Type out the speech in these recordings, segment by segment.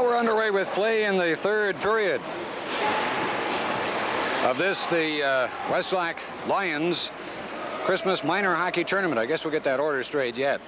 Well, we're underway with play in the third period of this, the Westlock Lions Christmas Minor Hockey Tournament. I guess we'll get that order straight yet.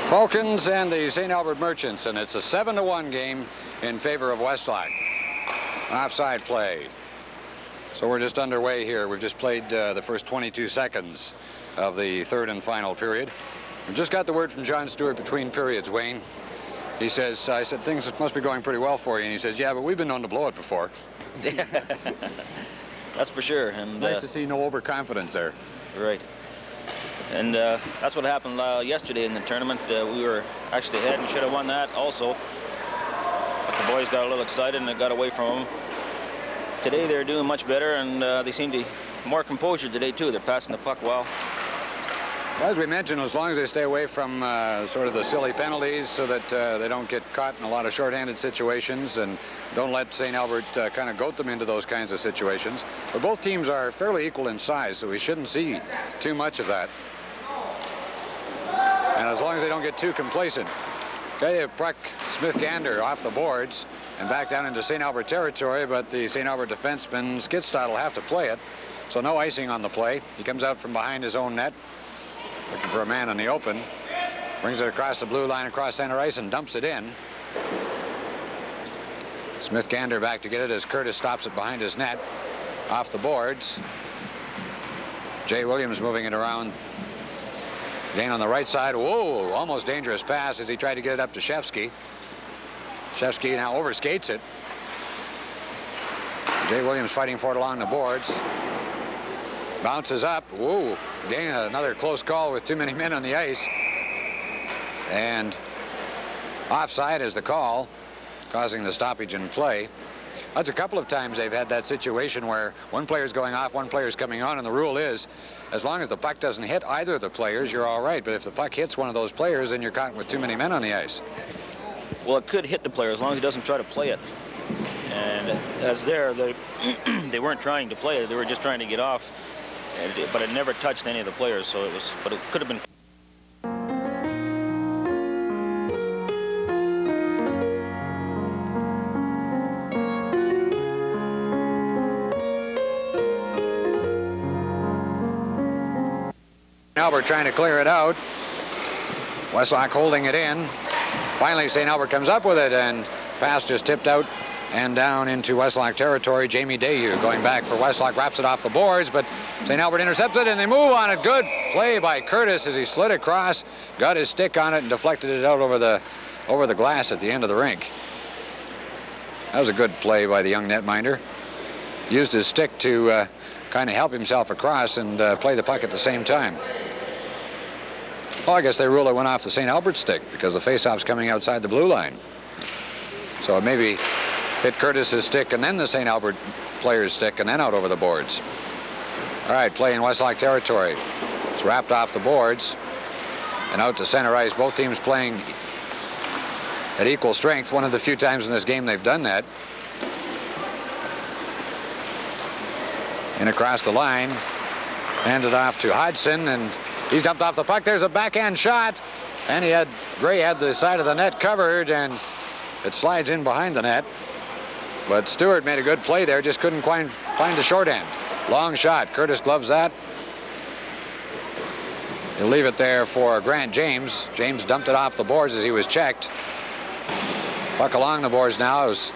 Falcons and the St. Albert Merchants, and it's a 7-1 game in favor of Westlock. Offside play. So we're just underway here. We've just played the first 22 seconds of the third and final period. We just got the word from John Stewart between periods, Wayne. He says, I said, things must be going pretty well for you. And he says, yeah, but we've been known to blow it before. That's for sure. And it's nice to see no overconfidence there. Right. And that's what happened yesterday in the tournament. We were actually ahead and should have won that also. But the boys got a little excited and it got away from them. Today they're doing much better, and they seem to be more composure today too. They're passing the puck well. As we mentioned, as long as they stay away from sort of the silly penalties so that they don't get caught in a lot of shorthanded situations and don't let St. Albert kind of goat them into those kinds of situations. But both teams are fairly equal in size, so we shouldn't see too much of that. And as long as they don't get too complacent. Okay, puck Smith-Gander off the boards and back down into St. Albert territory, but the St. Albert defenseman Skidstad will have to play it. So no icing on the play. He comes out from behind his own net, looking for a man in the open. Brings it across the blue line, across center ice, and dumps it in. Smith-Gander back to get it as Curtis stops it behind his net. Off the boards. Jay Williams moving it around. Again on the right side. Whoa, almost dangerous pass as he tried to get it up to Shevsky. Shevsky now overskates it. Jay Williams fighting for it along the boards. Bounces up. Whoa, again another close call with too many men on the ice. And offside is the call, causing the stoppage in play. That's a couple of times they've had that situation where one player's going off, one player's coming on, and the rule is as long as the puck doesn't hit either of the players, you're all right. But if the puck hits one of those players, then you're caught with too many men on the ice. Well, it could hit the player as long as he doesn't try to play it. And as they weren't trying to play it, they were just trying to get off. But it never touched any of the players, so it was, but it could have been. Albert trying to clear it out. Westlock holding it in. Finally, St. Albert comes up with it, and pass just tipped out and down into Westlock territory. Jamie Dayhue going back for Westlock, wraps it off the boards, but St. Albert intercepts it, and they move on it. Good play by Curtis as he slid across, got his stick on it, and deflected it out over the glass at the end of the rink. That was a good play by the young netminder. Used his stick to kind of help himself across and play the puck at the same time. Well, I guess they rule it went off the St. Albert stick because the faceoff's coming outside the blue line. So it maybe hit Curtis's stick and then the St. Albert player's stick and then out over the boards. All right, play in Westlock territory. It's wrapped off the boards and out to center ice. Both teams playing at equal strength. One of the few times in this game they've done that. And across the line, handed off to Hodgson, and he's dumped off the puck. There's a backhand shot, and Gray had the side of the net covered, and it slides in behind the net. But Stewart made a good play there, just couldn't find the short end. Long shot. Curtis gloves that. He'll leave it there for Grant James. James dumped it off the boards as he was checked. Puck along the boards now. Was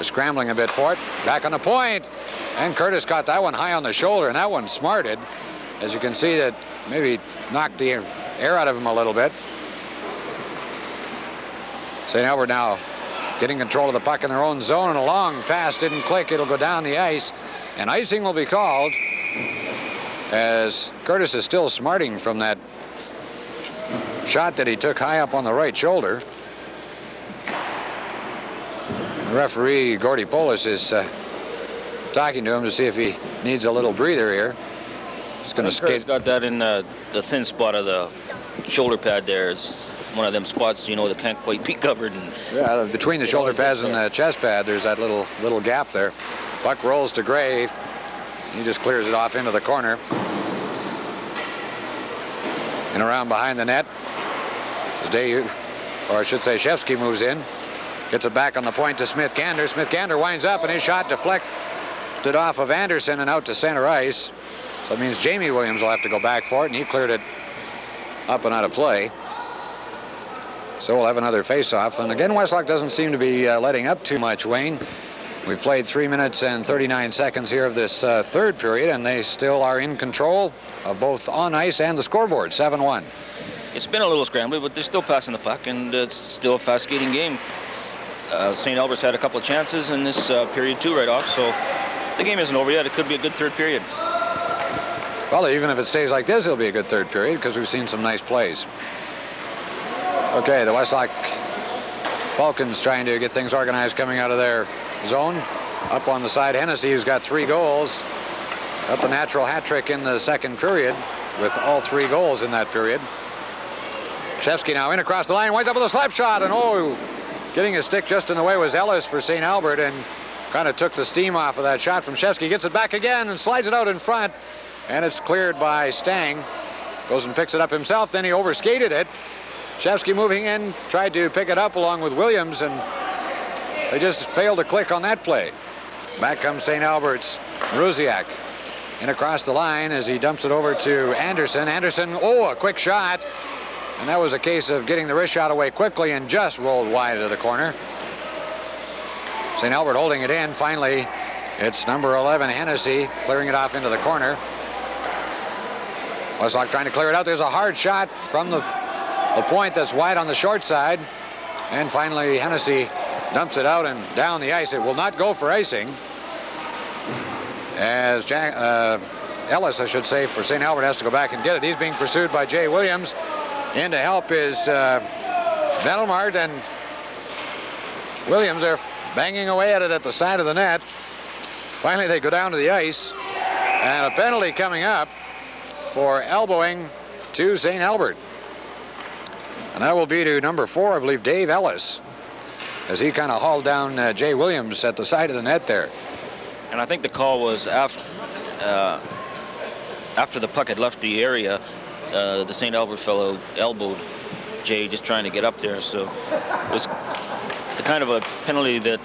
scrambling a bit for it. Back on the point. And Curtis got that one high on the shoulder, and that one smarted. As you can see, that maybe knocked the air out of him a little bit. St. Albert now getting control of the puck in their own zone, and a long pass didn't click. It'll go down the ice, and icing will be called as Curtis is still smarting from that shot that he took high up on the right shoulder. The referee, Gordy Polis, is talking to him to see if he needs a little breather here. He's going to skate. He's got that in the thin spot of the shoulder pad there. It's one of them spots, you know, that can't quite be covered. And yeah, between the shoulder pads and the chest pad, there's that little gap there. Puck rolls to Gray. He just clears it off into the corner. And around behind the net. As Dayu, or I should say Shevsky, moves in. Gets it back on the point to Smith-Gander. Smith-Gander winds up, and his shot deflected off of Anderson and out to center ice. So that means Jamie Williams will have to go back for it, and he cleared it up and out of play. So we'll have another face-off. And again, Westlock doesn't seem to be letting up too much, Wayne. We've played 3 minutes and 39 seconds here of this third period, and they still are in control of both on ice and the scoreboard, 7-1. It's been a little scrambly, but they're still passing the puck, and it's still a fast-skating game. St. Albert's had a couple of chances in this period too right off, so the game isn't over yet. It could be a good third period. Well, even if it stays like this, it'll be a good third period because we've seen some nice plays. Okay, the Westlock Falcons trying to get things organized coming out of their zone. Up on the side, Hennessy, who's got 3 goals. Got the natural hat trick in the second period with all 3 goals in that period. Shevsky now in across the line, winds up with a slap shot, and getting his stick just in the way was Ellis for St. Albert, and kind of took the steam off of that shot from Shevsky. Gets it back again and slides it out in front, and it's cleared by Stang. Goes and picks it up himself, then he overskated it. Shevsky moving in, tried to pick it up along with Williams, and they just failed to click on that play. Back comes St. Albert's Ruziak in across the line as he dumps it over to Anderson. Anderson, a quick shot. And that was a case of getting the wrist shot away quickly and just rolled wide of the corner. St. Albert holding it in. Finally, it's number 11, Hennessy, clearing it off into the corner. Westlock trying to clear it out. There's a hard shot from the point that's wide on the short side. And finally, Hennessy dumps it out and down the ice. It will not go for icing. As Ellis, I should say, for St. Albert has to go back and get it. He's being pursued by Jay Williams. In to help is Benelmart, and Williams are banging away at it at the side of the net. Finally, they go down to the ice, and a penalty coming up for elbowing to St. Albert. And that will be to number 4, I believe, Dave Ellis, as he kind of hauled down Jay Williams at the side of the net there. And I think the call was after the puck had left the area. The St. Albert fellow elbowed Jay just trying to get up there, so it was the kind of a penalty that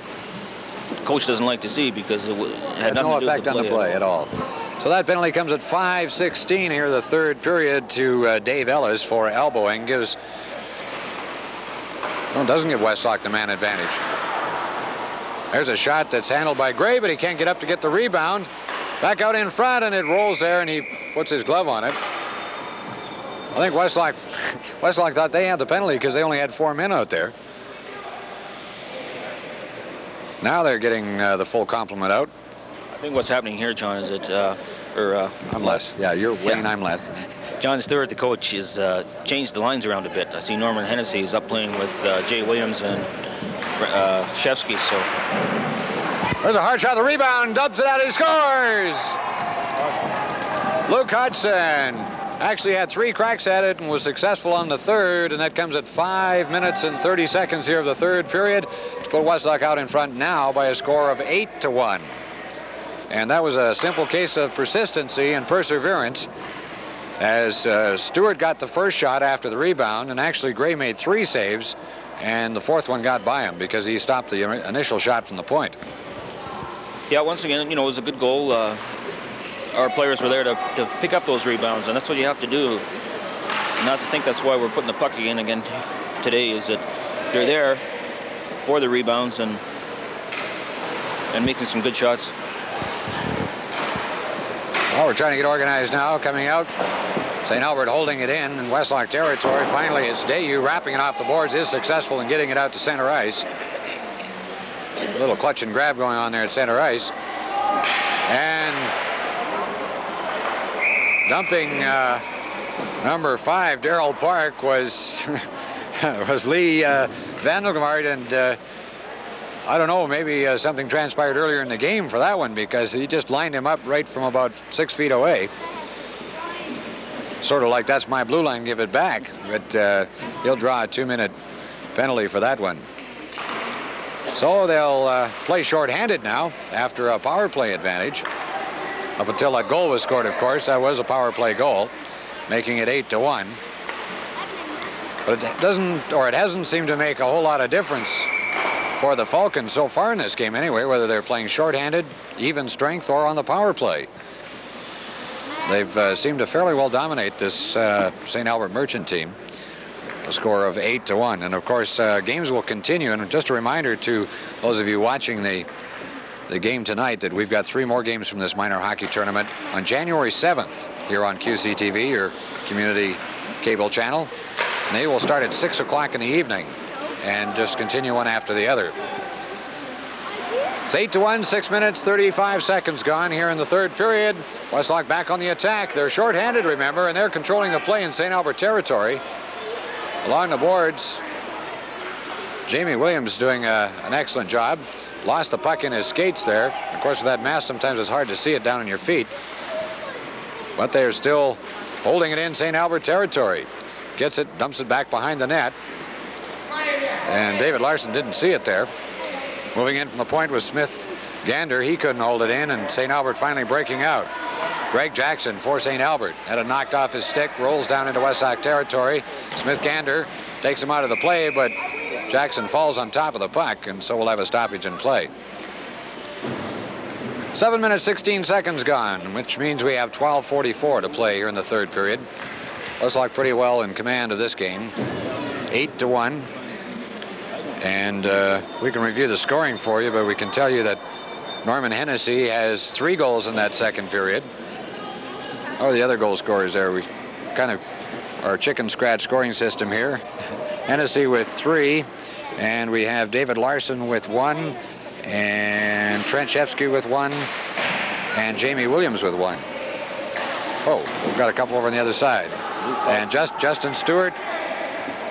the coach doesn't like to see because it had nothing no to do with effect on the play at all. So that penalty comes at 5:16 here, the third period, to Dave Ellis for elbowing. Doesn't give Westlock the man advantage. There's a shot that's handled by Gray, but he can't get up to get the rebound. Back out in front, and it rolls there, and he puts his glove on it. I think Westlock thought they had the penalty because they only had 4 men out there. Now they're getting the full complement out. I think what's happening here, John, is that I'm less. Yeah, you're Wayne. Yeah. I'm less. John Stewart, the coach, has changed the lines around a bit. I see Norman Hennessy is up playing with Jay Williams and Shevsky. So there's a hard shot. The rebound, dubs it out. He scores. Luke Hudson actually had 3 cracks at it and was successful on the third, and that comes at 5 minutes and 30 seconds here of the third period to put Westlock out in front now by a score of 8-1. And that was a simple case of persistency and perseverance, as Stewart got the first shot after the rebound, and actually Gray made 3 saves, and the 4th one got by him because he stopped the initial shot from the point. Yeah, once again, you know, it was a good goal. Our players were there to pick up those rebounds, and that's what you have to do. And I think that's why we're putting the puck again today, is that they're there for the rebounds and making some good shots. Well, we're trying to get organized now. Coming out, St. Albert holding it in Westlock territory. Finally, it's Dayu wrapping it off the boards, is successful in getting it out to center ice. A little clutch and grab going on there at center ice. And dumping number 5, Darrell Park, was Lee Vandelgaard, and I don't know, maybe something transpired earlier in the game for that one, because he just lined him up right from about 6 feet away. sort of like that's my blue line, give it back. But he'll draw a 2-minute penalty for that one. So they'll play shorthanded now after a power play advantage. Up until that goal was scored, of course, that was a power play goal, making it 8-1. But it hasn't seemed to make a whole lot of difference for the Falcons so far in this game anyway, whether they're playing shorthanded, even strength, or on the power play. They've seemed to fairly well dominate this St. Albert Merchant team. A score of 8-1. And of course, games will continue. And just a reminder to those of you watching the game tonight that we've got 3 more games from this minor hockey tournament on January 7th here on QCTV, your community cable channel. And they will start at 6 o'clock in the evening and just continue one after the other. It's 8-1, 6 minutes, 35 seconds gone here in the third period. Westlock back on the attack. They're shorthanded, remember, and they're controlling the play in St. Albert territory. Along the boards, Jamie Williams doing an excellent job. Lost the puck in his skates there. Of course, with that mask, sometimes it's hard to see it down on your feet. But they're still holding it in St. Albert territory. Gets it, dumps it back behind the net. And David Larson didn't see it there. Moving in from the point was Smith Gander. He couldn't hold it in, and St. Albert finally breaking out. Greg Jackson for St. Albert had it knocked off his stick, rolls down into Westlock territory. Smith Gander takes him out of the play, but Jackson falls on top of the puck, and so we'll have a stoppage in play. 7 minutes, 16 seconds gone, which means we have 12:44 to play here in the third period. Westlock pretty well in command of this game. 8-1. And we can review the scoring for you, but we can tell you that Norman Hennessy has 3 goals in that second period. How are the other goal scorers there? We kind of our chicken scratch scoring system here. Hennessy with 3, and we have David Larson with 1, and Trent Shevsky with 1, and Jamie Williams with 1. Oh, we've got a couple over on the other side. And Justin Stewart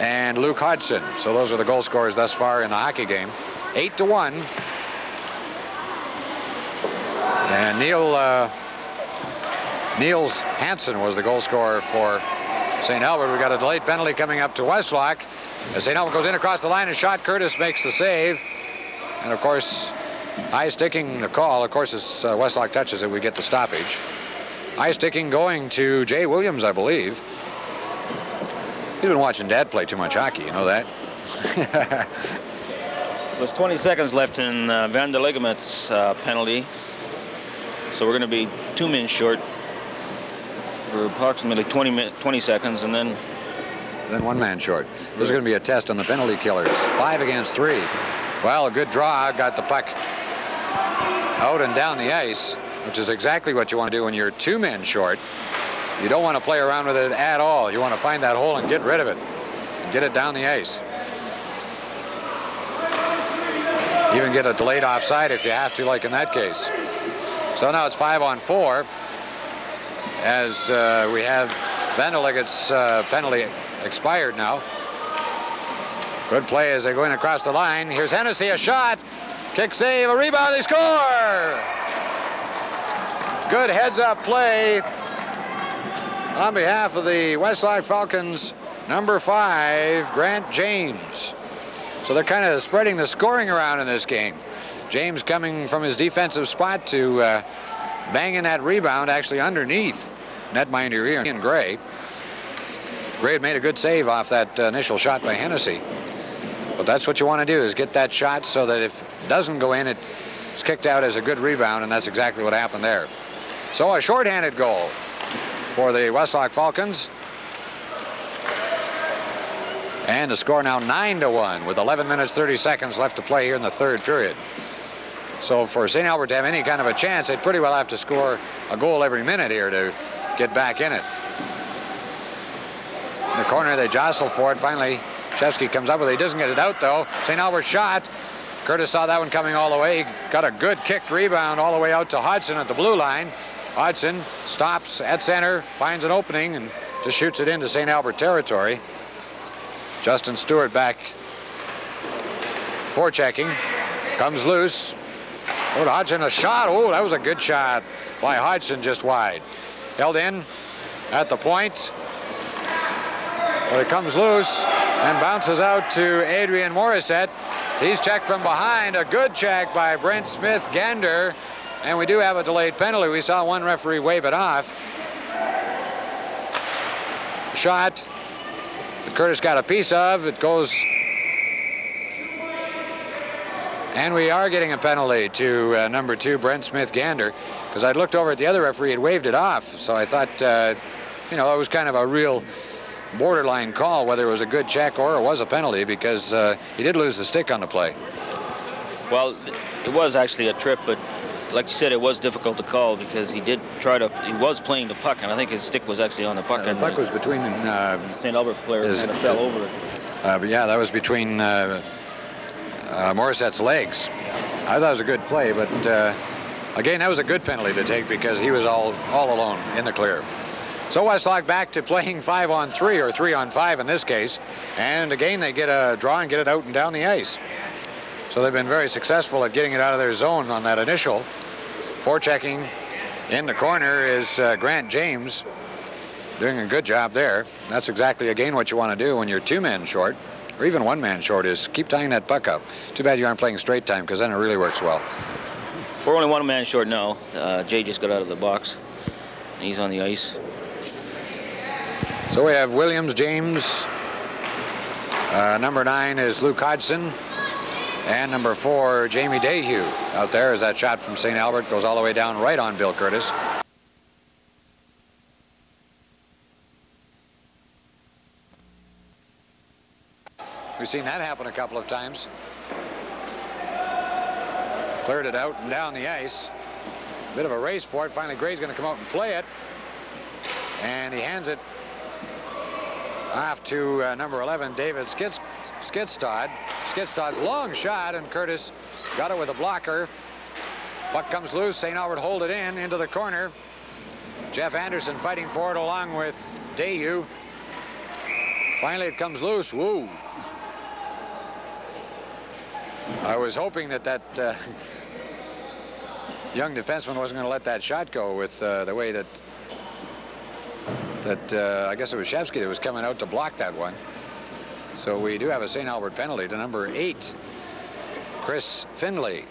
and Luke Hodgson. So those are the goal scorers thus far in the hockey game. 8-1. And Niels Hansen was the goal scorer for St. Albert. We got a delayed penalty coming up to Westlock. As St. Albert goes in across the line, a shot. Curtis makes the save. And of course, eye sticking the call. Of course, as Westlock touches it, we get the stoppage. Eye sticking going to Jay Williams, I believe. He's been watching Dad play too much hockey, you know that? There's 20 seconds left in Van der Ligamet's penalty. So we're going to be 2 minutes short for approximately 20 seconds, and then 1 man short. This is going to be a test on the penalty killers. 5 against 3. Well, a good draw got the puck out and down the ice, which is exactly what you want to do when you're 2 men short. You don't want to play around with it at all. You want to find that hole and get rid of it and get it down the ice. Even get a delayed offside if you have to, like in that case. So now it's 5-on-4 as we have Van der Liget's penalty expired now. Good play as they're going across the line. Here's Hennessy, a shot, kick save, a rebound, they score! Good heads-up play on behalf of the Westlock Falcons, number 5, Grant James. So they're kind of spreading the scoring around in this game. James coming from his defensive spot to bang in that rebound, actually underneath netminder Ian Gray. Gray had made a good save off that initial shot by Hennessy. But that's what you want to do, is get that shot so that if it doesn't go in, it's kicked out as a good rebound, and that's exactly what happened there. So a shorthanded goal for the Westlock Falcons. And the score now 9-1 with 11 minutes 30 seconds left to play here in the third period. So for St. Albert to have any kind of a chance, they'd pretty well have to score a goal every minute here to get back in it. In the corner, they jostle for it. Finally, Shevsky comes up with it. He doesn't get it out, though. St. Albert shot. Curtis saw that one coming all the way. Got a good kicked rebound all the way out to Hodgson at the blue line. Hodgson stops at center, finds an opening, and just shoots it into St. Albert territory. Justin Stewart back forechecking. Comes loose. Oh, Hodgson, a shot. Oh, that was a good shot by Hodgson, just wide. Held in at the point. But it comes loose and bounces out to Adrian Morissette. He's checked from behind. A good check by Brent Smith-Gander. And we do have a delayed penalty. We saw one referee wave it off. Shot that Curtis got a piece of. It goes. And we are getting a penalty to number 2, Brent Smith-Gander, because I'd looked over at the other referee, had waved it off. So I thought, you know, it was kind of a real borderline call, whether it was a good check or it was a penalty, because he did lose the stick on the play. Well, it was actually a trip, but like you said, it was difficult to call because he was playing the puck, and I think his stick was actually on the puck. The puck was between the St. Albert player kind of fell over it. But yeah, that was between Morissette's legs. I thought it was a good play, but again, that was a good penalty to take because he was all alone in the clear. So Westlock back to playing 5-on-3 or 3-on-5 in this case, and again they get a draw and get it out and down the ice. So they've been very successful at getting it out of their zone on that initial. Forechecking in the corner is Grant James, doing a good job there. That's exactly, again, what you want to do when you're 2 men short, or even 1 man short, is keep tying that puck up. Too bad you aren't playing straight time, because then it really works well. We're only 1 man short now. Jay just got out of the box. He's on the ice. So we have Williams, James. Number 9 is Luke Hodgson. And number 4, Jamie Dayhue. Out there as that shot from St. Albert goes all the way down right on Bill Curtis. We've seen that happen a couple of times. Cleared it out and down the ice. Bit of a race for it. Finally, Gray's going to come out and play it. And he hands it off to number 11, David Skidstad. Skidstad's long shot, and Curtis got it with a blocker. Puck comes loose. St. Albert hold it in into the corner. Jeff Anderson fighting for it along with Dayhue. Finally, it comes loose. Woo! I was hoping that young defenseman wasn't going to let that shot go with the way that I guess it was Shevsky that was coming out to block that one. So we do have a St. Albert penalty to number 8, Chris Finley.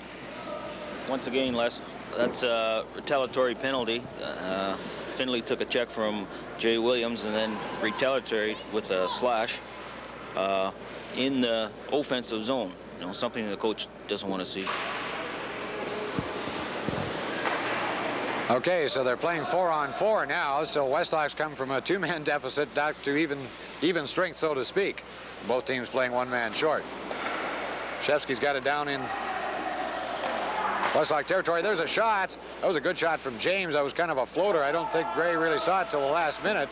Once again, Les, that's a retaliatory penalty. Finley took a check from Jay Williams and then retaliatory with a slash in the offensive zone. You know, something the coach doesn't want to see. Okay, so they're playing 4-on-4 now. So Westlock's come from a 2-man deficit back to even strength, so to speak. Both teams playing 1 man short. Shevsky's got it down in Westlock territory. There's a shot. That was a good shot from James. That was kind of a floater. I don't think Gray really saw it till the last minute.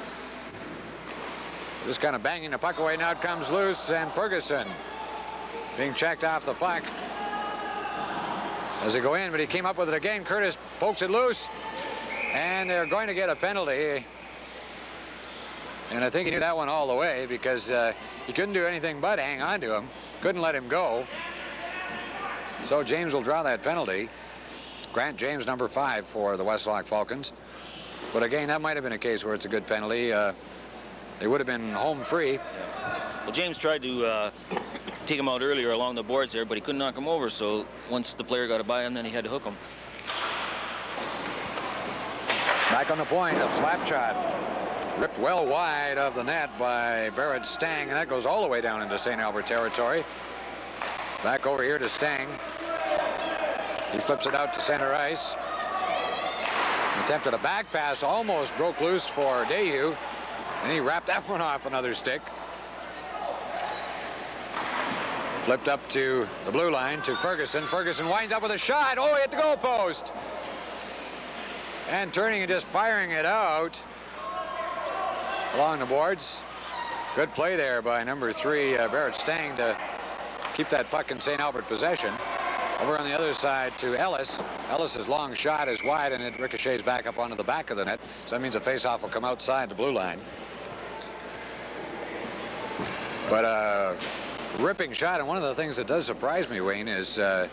Just kind of banging the puck away. Now it comes loose, and Ferguson being checked off the puck as they go in, but he came up with it again. Curtis pokes it loose, and they're going to get a penalty. And I think he knew that one all the way because he couldn't do anything but hang on to him. Couldn't let him go. So James will draw that penalty. Grant James, number 5 for the Westlock Falcons. But again, that might have been a case where it's a good penalty. They would have been home free. Well, James tried to take him out earlier along the boards there, but he couldn't knock him over. So once the player got it by him, then he had to hook him. Back on the point, a slap shot. Ripped well wide of the net by Barrett Stang, and that goes all the way down into St. Albert territory. Back over here to Stang. He flips it out to center ice. Attempted a back pass, almost broke loose for Dayhue, and he wrapped that one off another stick. Flipped up to the blue line to Ferguson. Ferguson winds up with a shot. Oh, he hit the goal post. And turning and just firing it out along the boards. Good play there by number 3, Barrett Stang, to keep that puck in St. Albert possession. Over on the other side to Ellis. Ellis's long shot is wide, and it ricochets back up onto the back of the net. So that means a faceoff will come outside the blue line. But ripping shot, and one of the things that does surprise me, Wayne, is the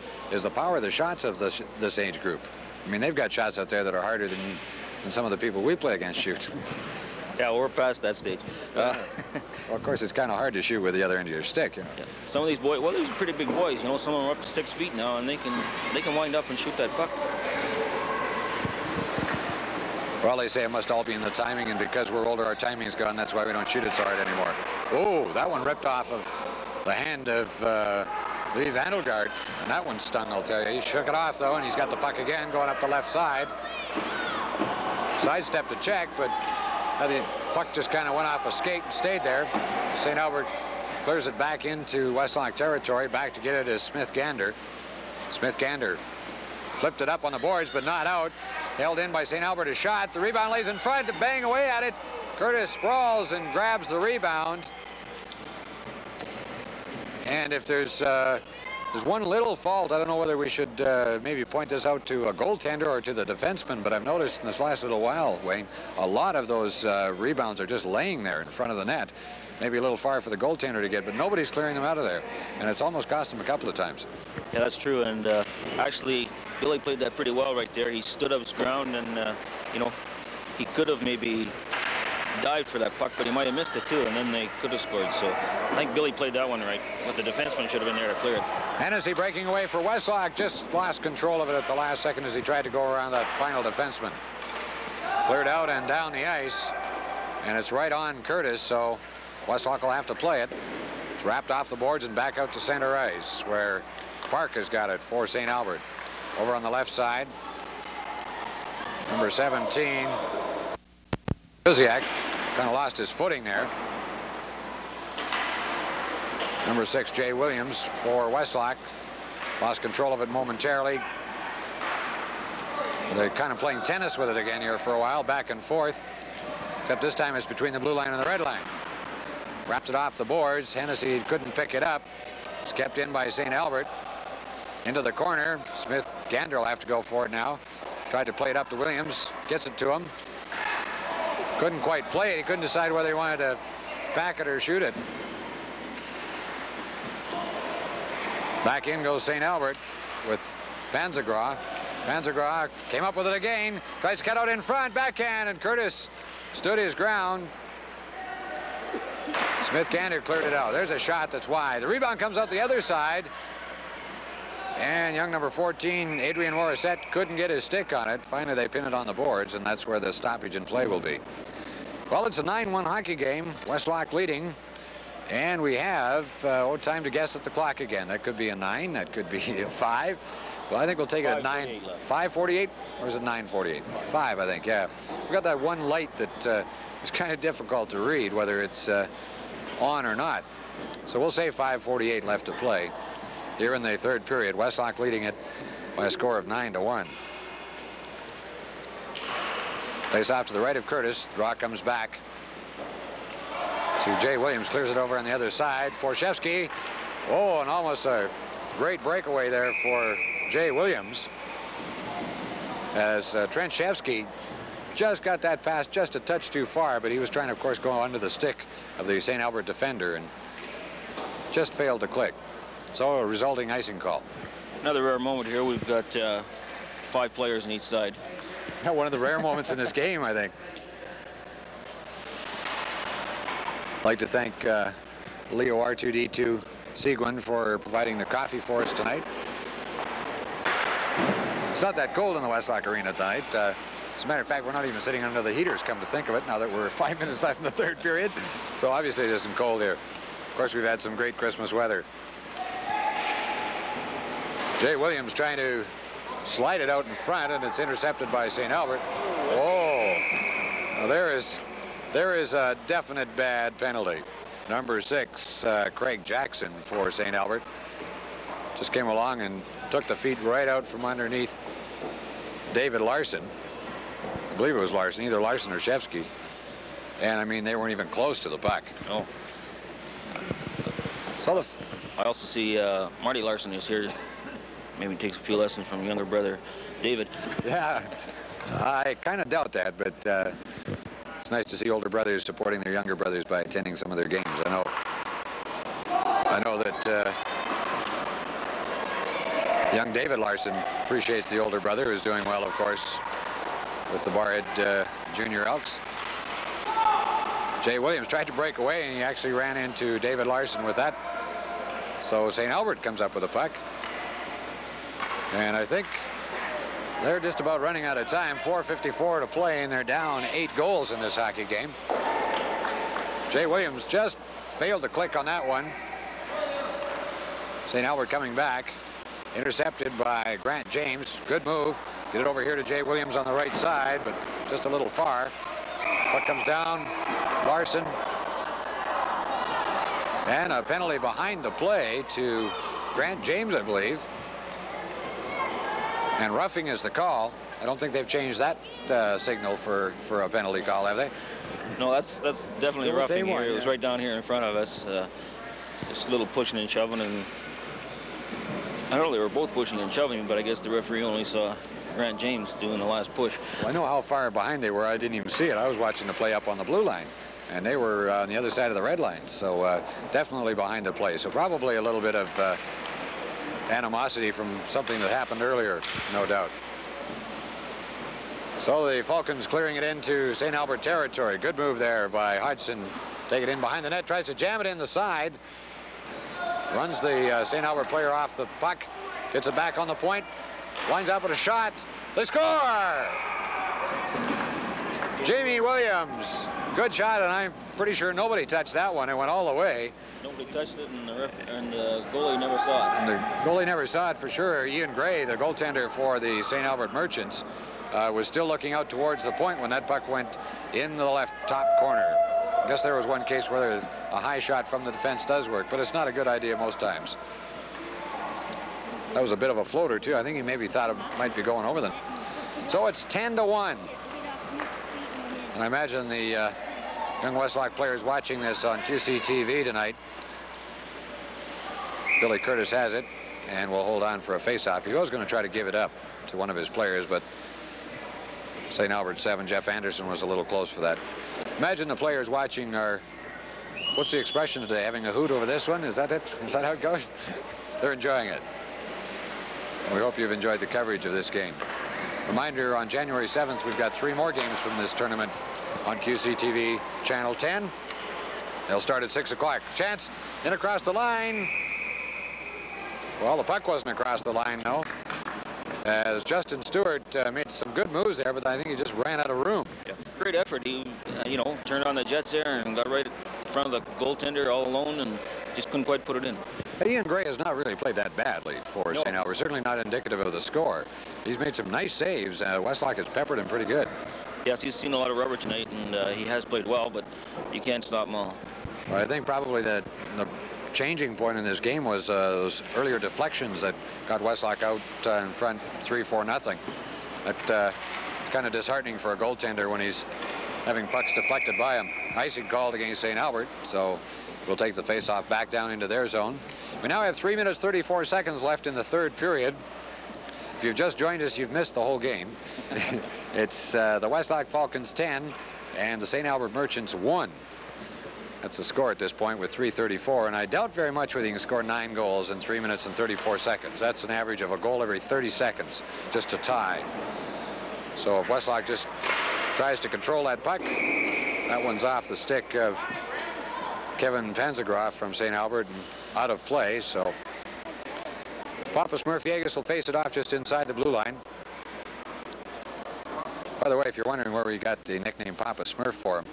power of the shots of this age group. I mean, they've got shots out there that are harder than some of the people we play against shoot. Yeah, we're past that stage. Well, of course, it's kind of hard to shoot with the other end of your stick. You know? Yeah. Some of these boys, well, these are pretty big boys. You know, some of them are up to 6 feet now, and they can wind up and shoot that puck. Well, they say it must all be in the timing, and because we're older, our timing's gone. That's why we don't shoot it so hard anymore. Oh, that one ripped off of the hand of Lee Vandelgaard, and that one stung, I'll tell you. He shook it off, though, and he's got the puck again going up the left side. Sidestepped a check, but the puck just kind of went off a skate and stayed there. St. Albert clears it back into Westlock territory. Back to get it is Smith-Gander. Smith-Gander flipped it up on the boards, but not out. Held in by St. Albert. A shot. The rebound lays in front to bang away at it. Curtis sprawls and grabs the rebound. And if there's one little fault, I don't know whether we should maybe point this out to a goaltender or to the defenseman, but I've noticed in this last little while, Wayne, a lot of those rebounds are just laying there in front of the net. Maybe a little far for the goaltender to get, but nobody's clearing them out of there. And it's almost cost him a couple of times. Yeah, that's true. And actually, Billy played that pretty well right there. He stood up his ground, and, you know, he could have maybe dived for that puck, but he might have missed it too, and then they could have scored. So I think Billy played that one right, but the defenseman should have been there to clear it. Hennessy breaking away for Westlock, just lost control of it at the last second as he tried to go around that final defenseman. Cleared out and down the ice, and it's right on Curtis, so Westlock will have to play it. It's wrapped off the boards and back out to center ice, where Park has got it for St. Albert. Over on the left side, number 17, Kuziak, kind of lost his footing there. Number 6, Jay Williams for Westlock, lost control of it momentarily. They're kind of playing tennis with it again here for a while, back and forth, except this time it's between the blue line and the red line. Wrapped it off the boards. Hennessy couldn't pick it up. It's kept in by St. Albert. Into the corner. Smith-Gander will have to go for it now. Tried to play it up to Williams. Gets it to him. Couldn't quite play it. He couldn't decide whether he wanted to back it or shoot it. Back in goes St. Albert with Panzagraw. Panzagraw came up with it again. Tries to cut out in front. Backhand, and Curtis stood his ground. Smith-Gander cleared it out. There's a shot that's wide. The rebound comes out the other side. And young number 14, Adrian Morissette, couldn't get his stick on it. Finally, they pin it on the boards, and that's where the stoppage in play will be. Well, it's a 9-1 hockey game. Westlock leading. And we have time to guess at the clock again. That could be a 9. That could be a 5. Well, I think we'll take it at 9. 5:48, or is it 9:48? 5, I think, yeah. We've got that one light that is kind of difficult to read, whether it's on or not. So we'll say 5:48 left to play here in the third period. Westlock leading it by a score of 9-1. Plays off to the right of Curtis. Draw comes back to Jay Williams. Clears it over on the other side. Forshevsky. Oh, and almost a great breakaway there for Jay Williams, as Trenchevsky just got that pass just a touch too far, but he was trying to, of course, go under the stick of the St. Albert defender and just failed to click. So a resulting icing call. Another rare moment here. We've got 5 players on each side. Yeah, one of the rare moments in this game, I think. I'd like to thank Leo R2D2 Seguin for providing the coffee for us tonight. It's not that cold in the Westlock Arena tonight. As a matter of fact, we're not even sitting under the heaters, come to think of it, now that we're 5 minutes left in the third period. So obviously it isn't cold here. Of course, we've had some great Christmas weather. Jay Williams trying to slide it out in front, and it's intercepted by St. Albert. Oh, now there is a definite bad penalty. Number 6, Craig Jackson for St. Albert. Just came along and took the feet right out from underneath David Larson. I believe it was Larson, either Larson or Shevsky. And I mean, they weren't even close to the puck. Oh. So I also see Marty Larson is here. Maybe takes a few lessons from younger brother David. Yeah, I kind of doubt that, but it's nice to see older brothers supporting their younger brothers by attending some of their games. I know that young David Larson appreciates the older brother, who's doing well, of course, with the Barhead Junior Elks. Jay Williams tried to break away, and he actually ran into David Larson with that. So St. Albert comes up with a puck. And I think they're just about running out of time. 4:54 to play, and they're down 8 goals in this hockey game. Jay Williams just failed to click on that one. St. Albert coming back. Intercepted by Grant James. Good move. Get it over here to Jay Williams on the right side, but just a little far. Puck comes down. Larson. And a penalty behind the play to Grant James, I believe. And roughing is the call. I don't think they've changed that signal for a penalty call, have they? No, that's definitely roughing here. It was right down here in front of us. Just a little pushing and shoving, and I don't know, they were both pushing and shoving, but I guess the referee only saw Grant James doing the last push. Well, I know how far behind they were. I didn't even see it. I was watching the play up on the blue line, and they were on the other side of the red line. So definitely behind the play. So probably a little bit of animosity from something that happened earlier, no doubt. So the Falcons clearing it into St. Albert territory. Good move there by Hodgson. Take it in behind the net, tries to jam it in the side. Runs the St. Albert player off the puck. Gets it back on the point. Lines up with a shot. They score! Jamie Williams. Good shot, and I'm pretty sure nobody touched that one. It went all the way. Nobody touched it, and the goalie never saw it. And the goalie never saw it for sure. Ian Gray, the goaltender for the St. Albert Merchants, was still looking out towards the point when that puck went in the left top corner. I guess there was one case where a high shot from the defense does work, but it's not a good idea most times. That was a bit of a floater, too. I think he maybe thought it might be going over them. So it's 10-1. And I imagine the young Westlock players watching this on QC TV tonight. Billy Curtis has it, and will hold on for a face-off. He was going to try to give it up to one of his players, but St. Albert 7, Jeff Anderson, was a little close for that. Imagine the players watching are, what's the expression today, having a hoot over this one? Is that it? Is that how it goes? They're enjoying it. We hope you've enjoyed the coverage of this game. Reminder, on January 7th, we've got 3 more games from this tournament on QC TV Channel 10. They'll start at 6 o'clock. Chance in across the line. Well, the puck wasn't across the line, though, as Justin Stewart made some good moves there, but I think he just ran out of room. Yeah. Great effort. He, turned on the jets there and got right in front of the goaltender all alone and just couldn't quite put it in. Ian Gray has not really played that badly for St. Albert. Certainly not indicative of the score. He's made some nice saves. Westlock has peppered him pretty good. Yes, he's seen a lot of rubber tonight, and he has played well, but you can't stop him all. Well, I think probably that the changing point in this game was those earlier deflections that got Westlock out in front 3-4-0. That it's kind of disheartening for a goaltender when he's having pucks deflected by him. Icing called against St. Albert, so we'll take the face-off back down into their zone. We now have 3 minutes 34 seconds left in the third period. If you've just joined us, you've missed the whole game. It's the Westlock Falcons 10 and the St. Albert Merchants 1. That's the score at this point with 3:34, and I doubt very much whether you can score 9 goals in 3 minutes and 34 seconds. That's an average of a goal every 30 seconds just to tie. So if Westlock just tries to control that puck, that one's off the stick of Kevin Panzagroff from St. Albert and out of play. So Papa Smurfiegas will face it off just inside the blue line. By the way, if you're wondering where we got the nickname Papa Smurf for him,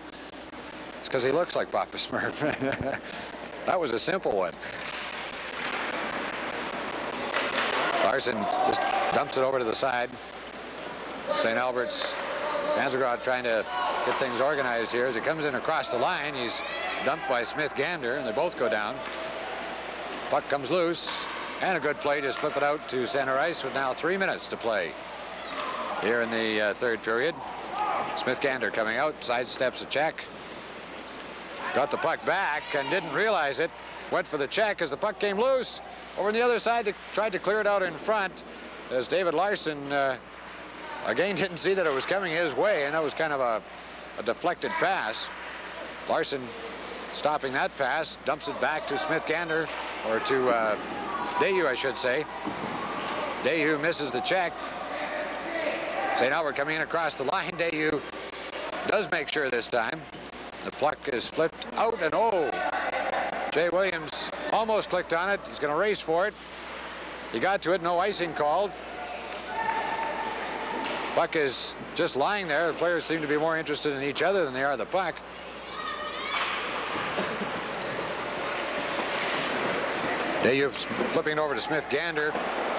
it's because he looks like Papa Smurf. That was a simple one. Larson just dumps it over to the side. St. Albert's Panzagroff trying to get things organized here. As he comes in across the line, he's dumped by Smith-Gander, and they both go down. Puck comes loose, and a good play. Just flip it out to center ice with now 3 minutes to play here in the third period. Smith-Gander coming out, sidesteps a check. Got the puck back and didn't realize it. Went for the check as the puck came loose. Over on the other side, tried to clear it out in front as David Larson again didn't see that it was coming his way, and that was kind of a deflected pass. Larson stopping that pass, dumps it back to Smith-Gander, or to Dayu, I should say. Dayu misses the check. St. Albert coming in across the line. Dayu does make sure this time. The puck is flipped out, and oh, Jay Williams almost clicked on it. He's going to race for it. He got to it, no icing called. Puck is just lying there. The players seem to be more interested in each other than they are the puck. Dayu's flipping it over to Smith Gander.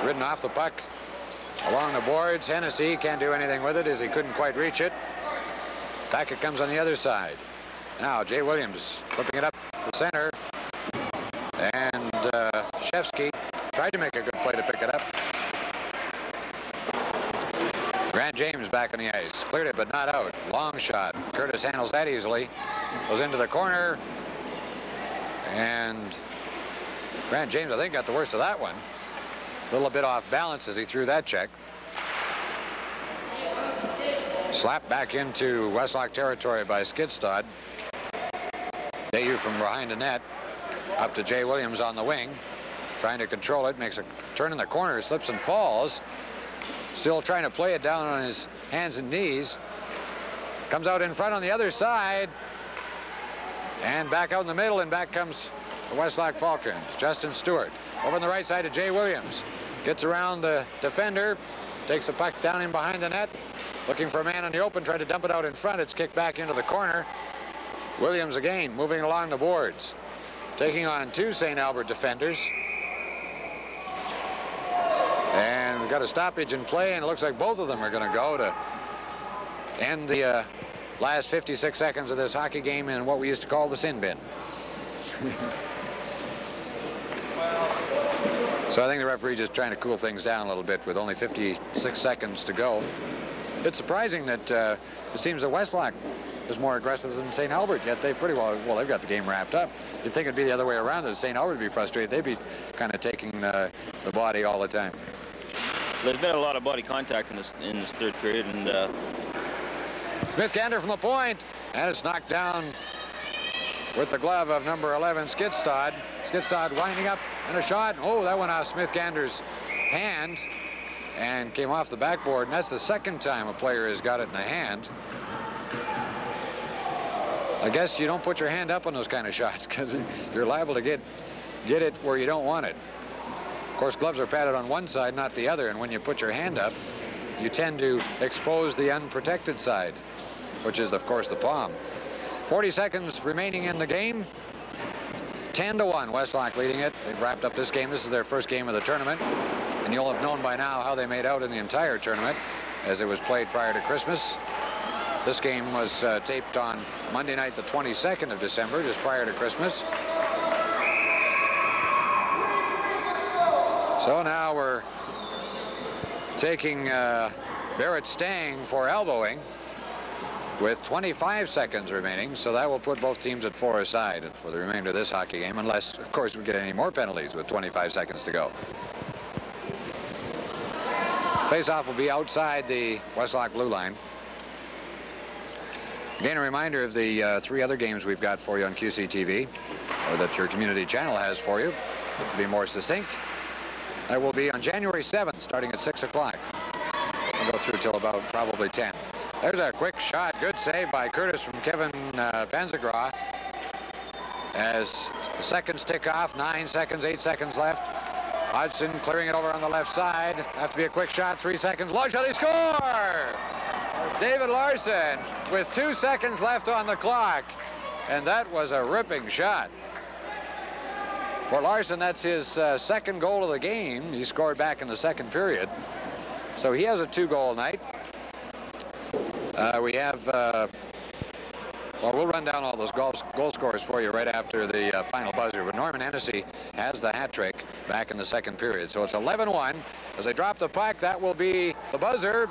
Ridden off the puck along the boards. Hennessy can't do anything with it as he couldn't quite reach it. Back it comes on the other side. Now Jay Williams flipping it up the center. And Shevsky tried to make a good play to pick it up. Grant James back on the ice. Cleared it, but not out. Long shot. Curtis handles that easily. Goes into the corner. And Grant James, I think, got the worst of that one. A little bit off balance as he threw that check. Slapped back into Westlock territory by Skidstad. Dayu from behind the net. Up to Jay Williams on the wing. Trying to control it. Makes a turn in the corner. Slips and falls. Still trying to play it down on his hands and knees. Comes out in front on the other side. And back out in the middle, and back comes the Westlock Falcons. Justin Stewart over on the right side to Jay Williams. Gets around the defender. Takes the puck down in behind the net. Looking for a man in the open. Tried to dump it out in front. It's kicked back into the corner. Williams again moving along the boards. Taking on two St. Albert defenders. And we've got a stoppage in play, and it looks like both of them are going to go to end the last 56 seconds of this hockey game in what we used to call the sin bin. So I think the referee just trying to cool things down a little bit with only 56 seconds to go. It's surprising that it seems that Westlock is more aggressive than St. Albert, yet they pretty well they've got the game wrapped up. You'd think it'd be the other way around, that St. Albert would be frustrated. They'd be kind of taking the body all the time. There's been a lot of body contact in this third period, and Smith Gander from the point, and it's knocked down with the glove of number 11, Skidstad. Skidstad winding up and a shot. Oh, that went off Smith Gander's hand and came off the backboard, and that's the second time a player has got it in the hand. I guess you don't put your hand up on those kind of shots because you're liable to get it where you don't want it. Of course, gloves are padded on one side, not the other, and when you put your hand up, you tend to expose the unprotected side, which is, of course, the palm. 40 seconds remaining in the game. 10-1, Westlock leading it. They've wrapped up this game. This is their first game of the tournament, and you'll have known by now how they made out in the entire tournament, as it was played prior to Christmas. This game was taped on Monday night, the 22nd of December, just prior to Christmas. So now we're taking Barrett Stang for elbowing with 25 seconds remaining. So that will put both teams at 4 aside for the remainder of this hockey game, unless, of course, we get any more penalties with 25 seconds to go. Face-off will be outside the Westlock blue line. Again, a reminder of the 3 other games we've got for you on QCTV, or that your community channel has for you, to be more succinct. That will be on January 7th, starting at 6 o'clock. We'll go through till about probably 10. There's a quick shot. Good save by Curtis from Kevin Panzagra. As the seconds tick off, 9 seconds, 8 seconds left. Hodgson clearing it over on the left side. Have to be a quick shot, 3 seconds. Long shot, they score! David Larson with 2 seconds left on the clock. And that was a ripping shot. For Larson, that's his second goal of the game. He scored back in the second period. So he has a 2-goal night. We have, well, we'll run down all those goal scores for you right after the final buzzer. But Norman Hennessy has the hat trick back in the second period. So it's 11-1. As they drop the puck, that will be the buzzer.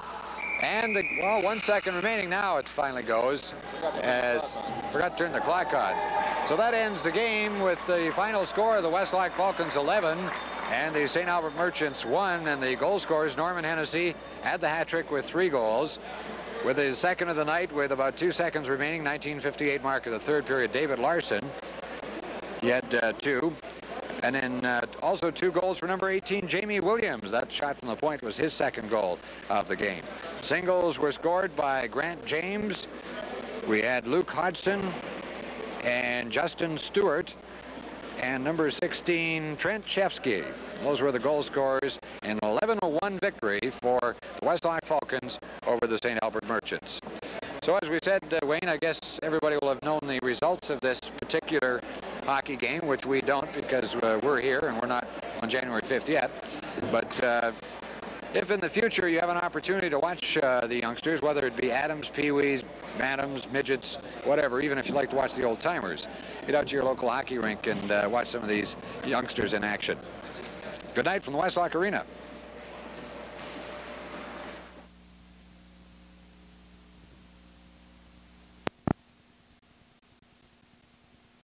And, 1 second remaining now, it finally goes. Forgot to turn the clock on. So that ends the game with the final score of the Westlock Falcons 11 and the St. Albert Merchants 1. And the goal scorers, Norman Hennessy had the hat trick with 3 goals. With his second of the night, with about 2 seconds remaining, 19:58 mark of the third period, David Larson. He had 2. And then also 2 goals for number 18, Jamie Williams. That shot from the point was his second goal of the game. Singles were scored by Grant James. We had Luke Hodgson and Justin Stewart, and number 16, Trent Chefsky. Those were the goal scorers in an 11-1 victory for the Westlock Falcons over the St. Albert Merchants. So as we said, Wayne, I guess everybody will have known the results of this particular hockey game, which we don't because we're here and we're not on January 5th yet. But if in the future you have an opportunity to watch the youngsters, whether it be Adams, Pee-wees, Bantams, midgets, whatever, even if you like to watch the old-timers, get out to your local hockey rink and watch some of these youngsters in action. Good night from the Westlock Arena.